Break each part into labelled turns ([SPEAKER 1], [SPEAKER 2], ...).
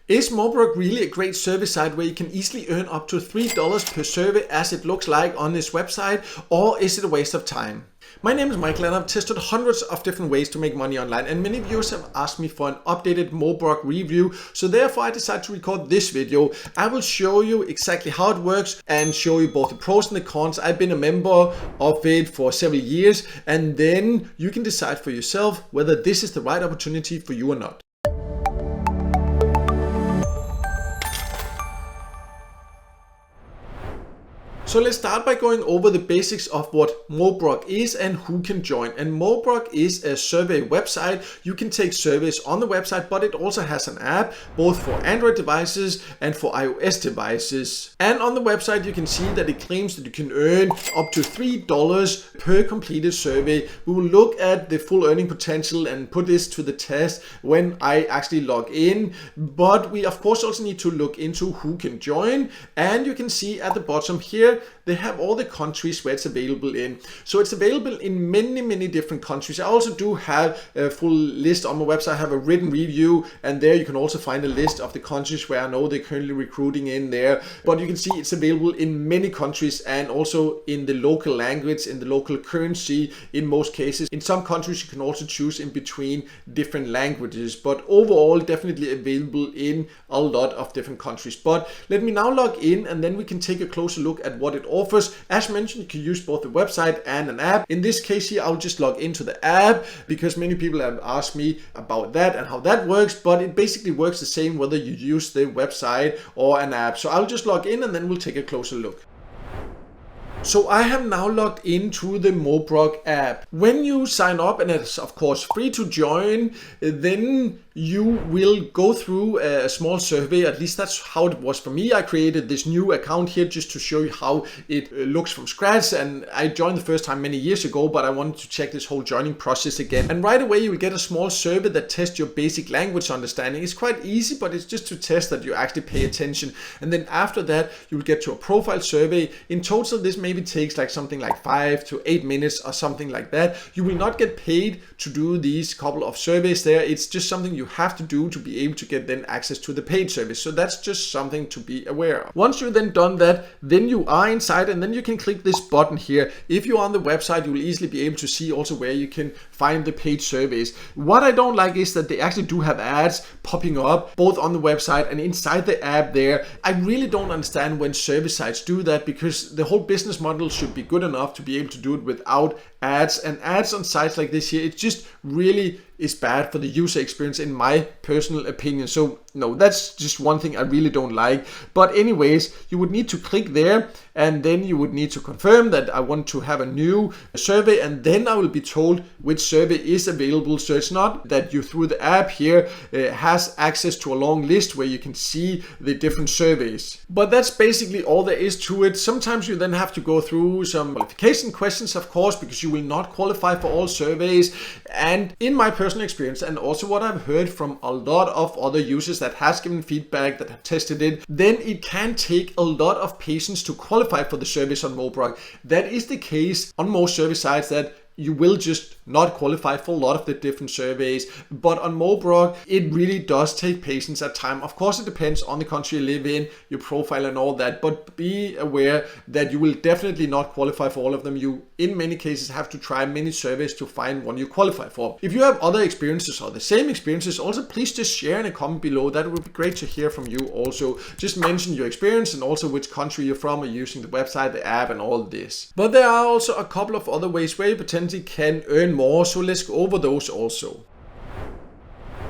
[SPEAKER 1] Is Mobrog really a great survey site where you can easily earn up to $3 per survey as it looks like on this website, or is it a waste of time? My name is Michael and I've tested hundreds of different ways to make money online, and many viewers have asked me for an updated Mobrog review, so therefore I decided to record this video. I will show you exactly how it works and show you both the pros and the cons. I've been a member of it for several years, and then you can decide for yourself whether this is the right opportunity for you or not. So let's start by going over the basics of what Mobrog is and who can join. And Mobrog is a survey website. You can take surveys on the website, but it also has an app both for Android devices and for iOS devices. And on the website you can see that it claims that you can earn up to $3 per completed survey. We will look at the full earning potential and put this to the test when I actually log in. But we of course also need to look into who can join. And you can see at the bottom here they have all the countries where it's available in. So it's available in many different countries. I also do have a full list on my website. I have a written review, and there you can also find a list of the countries where I know they're currently recruiting in there. But you can see it's available in many countries and also in the local language, in the local currency in most cases. In some countries you can also choose in between different languages, but overall definitely available in a lot of different countries. But let me now log in and then we can take a closer look at what it offers. As mentioned, you can use both the website and an app. In this case here, I'll just log into the app because many people have asked me about that and how that works, but it basically works the same whether you use the website or an app. So I'll just log in and then we'll take a closer look. So I have now logged into the Mobrog app. When you sign up, and it's of course free to join, then you will go through a small survey. At least that's how it was for me. I created this new account here just to show you how it looks from scratch, and I joined the first time many years ago, but I wanted to check this whole joining process again. And right away you will get a small survey that tests your basic language understanding. It's quite easy, but it's just to test that you actually pay attention. And then after that you will get to a profile survey. In total this maybe takes like something like 5 to 8 minutes or something like that. You will not get paid to do these couple of surveys there. It's just something you have to do to be able to get then access to the paid service. So that's just something to be aware of. Once you've then done that, then you are inside and then you can click this button here. If you're on the website, you will easily be able to see also where you can find the paid surveys. What I don't like is that they actually do have ads popping up both on the website and inside the app there. I really don't understand when service sites do that, because the whole business model should be good enough to be able to do it without ads. And ads on sites like this here, it just really is bad for the user experience in my personal opinion. So no, that's just one thing I really don't like. But anyways, you would need to click there and then you would need to confirm that I want to have a new survey, and then I will be told which survey is available. So it's not that you through the app here has access to a long list where you can see the different surveys. But that's basically all there is to it. Sometimes you then have to go through some qualification questions, of course, because you will not qualify for all surveys. And in my personal experience, and also what I've heard from a lot of other users that has given feedback, that have tested it, then it can take a lot of patience to qualify for the service on Mobrog. That is the case on most service sites, that you will just not qualify for a lot of the different surveys. But on Mobrog, it really does take patience at time. Of course, it depends on the country you live in, your profile and all that, but be aware that you will definitely not qualify for all of them. You, in many cases, have to try many surveys to find one you qualify for. If you have other experiences or the same experiences, also please just share in a comment below. That would be great to hear from you also. Just mention your experience and also which country you're from, or using the website, the app and all this. But there are also a couple of other ways where you potentially can earn more, so let's go over those also.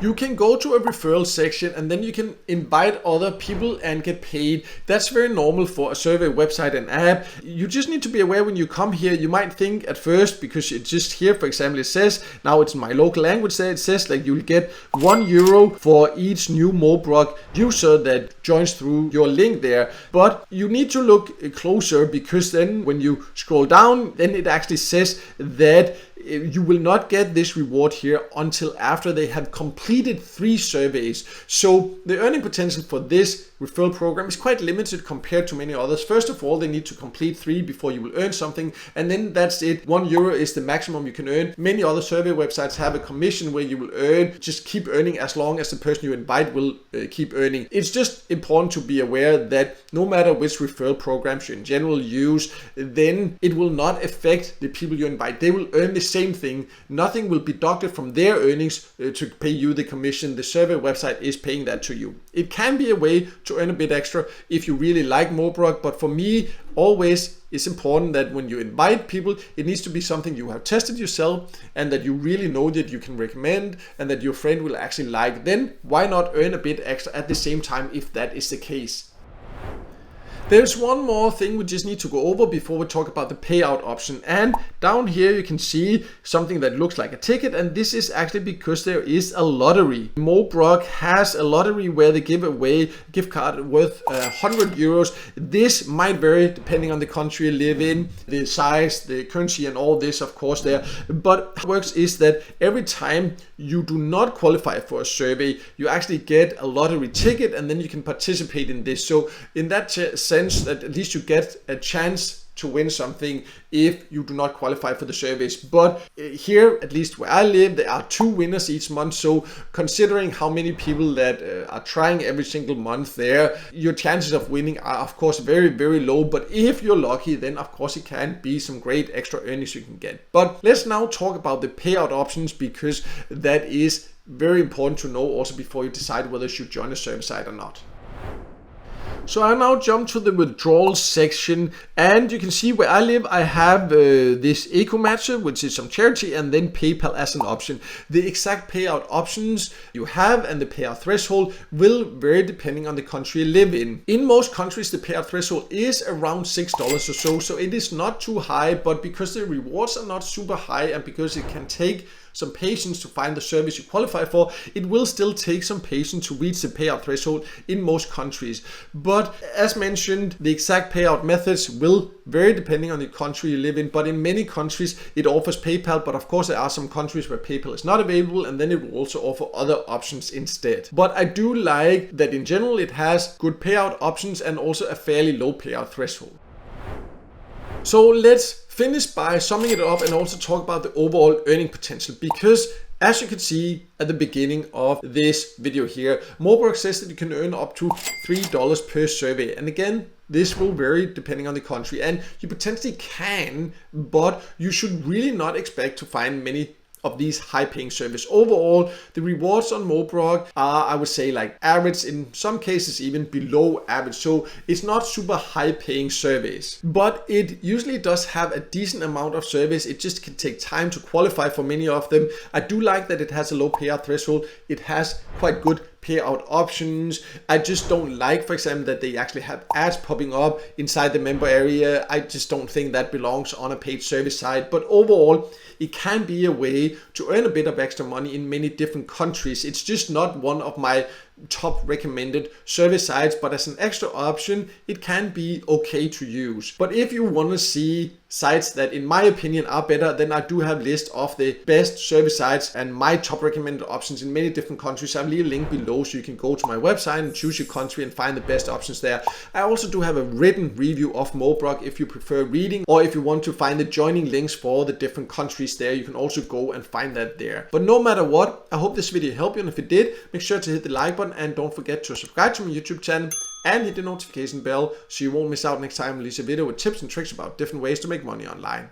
[SPEAKER 1] You can go to a referral section and then you can invite other people and get paid. That's very normal for a survey website and app. You just need to be aware when you come here. You might think at first, because it's just here, for example, it says, now it's in my local language there, it says like you'll get €1 for each new Mobrog user that joins through your link there. But you need to look closer, because then when you scroll down, then it actually says that you will not get this reward here until after they have completed 3 surveys. So the earning potential for this referral program is quite limited compared to many others. First of all, they need to complete 3 before you will earn something, and then that's it. €1 is the maximum you can earn. Many other survey websites have a commission where you will just keep earning as long as the person you invite will keep earning. It's just important to be aware that no matter which referral programs you in general use, then it will not affect the people you invite. They will earn the same thing. Nothing will be deducted from their earnings to pay you the commission. The survey website is paying that to you. It can be a way to earn a bit extra if you really like Mobrog, but for me, always it's important that when you invite people, it needs to be something you have tested yourself and that you really know that you can recommend and that your friend will actually like. Then why not earn a bit extra at the same time if that is the case? There's one more thing we just need to go over before we talk about the payout option. And down here you can see something that looks like a ticket, and this is actually because there is a lottery. Mobrog has a lottery where they give away a gift card worth €100. This might vary depending on the country you live in, the size, the currency and all this of course there. But how it works is that every time you do not qualify for a survey, you actually get a lottery ticket and then you can participate in this. So in that sense, that at least you get a chance to win something if you do not qualify for the surveys. But here, at least where I live, there are 2 winners each month. So considering how many people that are trying every single month there, your chances of winning are of course very, very low. But if you're lucky, then of course it can be some great extra earnings you can get. But let's now talk about the payout options, because that is very important to know also before you decide whether you should join a survey site or not. So I now jump to the withdrawal section, and you can see where I live, I have this Eco Matcher, which is some charity, and then PayPal as an option. The exact payout options you have and the payout threshold will vary depending on the country you live in. In most countries, the payout threshold is around $6 or so, so it is not too high, but because the rewards are not super high and because it can take some patience to find the service you qualify for, it will still take some patience to reach the payout threshold in most countries. But as mentioned, the exact payout methods will vary depending on the country you live in, but in many countries it offers PayPal, but of course there are some countries where PayPal is not available, and then it will also offer other options instead. But I do like that in general it has good payout options and also a fairly low payout threshold. So let's finish by summing it up and also talk about the overall earning potential, because as you can see at the beginning of this video here, Mobrog says that you can earn up to $3 per survey. And again, this will vary depending on the country, and you potentially can, but you should really not expect to find many of these high-paying surveys. Overall, the rewards on Mobrog are, I would say, like average, in some cases even below average. So it's not super high-paying surveys, but it usually does have a decent amount of surveys. It just can take time to qualify for many of them. I do like that it has a low payout threshold. It has quite good payout options. I just don't like, for example, that they actually have ads popping up inside the member area. I just don't think that belongs on a paid service site. But overall, it can be a way to earn a bit of extra money in many different countries. It's just not one of my top recommended service sites, but as an extra option, it can be okay to use. But if you want to see sites that in my opinion are better, then I do have a list of the best service sites and my top recommended options in many different countries. I'll leave a link below so you can go to my website and choose your country and find the best options there. I also do have a written review of Mobrog if you prefer reading, or if you want to find the joining links for the different countries there, you can also go and find that there. But no matter what, I hope this video helped you, and if it did, make sure to hit the like button and don't forget to subscribe to my YouTube channel and hit the notification bell so you won't miss out next time I release a video with tips and tricks about different ways to make money online.